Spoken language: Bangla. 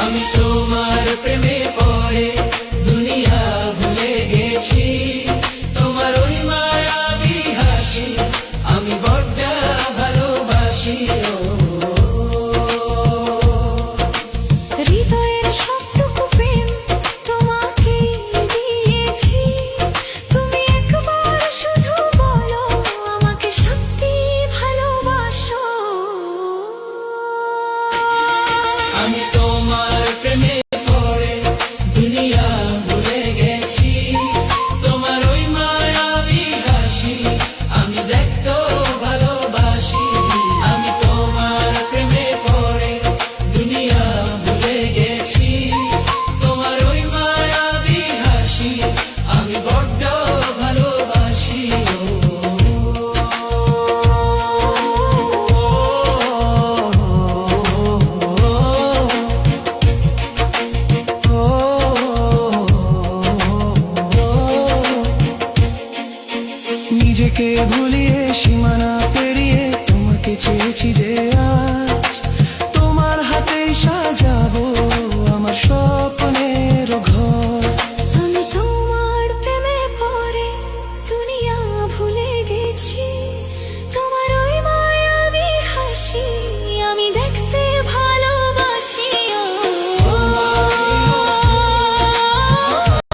আমি তোমার প্রেমে পড়ে দুনিয়া ভুলে গেছি, তোমার ওই মায়াবী হাসি আমি বড্ড ভালোবাসি। হৃদয়ের সবটুকু প্রেম তোমাকে দিয়েছি, তুমি একবার শুধু বলো আমাকে সত্যি ভালোবাসো। আমি তোমার প্রেমে পড়ে দুনিয়া ভুলে গেছি, তোমার ওই মায়াবী হাসি আমি দেখত ভালোবাসি। আমি তোমার প্রেমে পড়ে দুনিয়া ভুলে গেছি, তোমার ওই মায়াবী হাসি আমি বড্ড ভালোবাসি। নিজেকে ভুলিয়ে সীমানা পেরিয়ে তোমাকে চেয়েছি যে আজ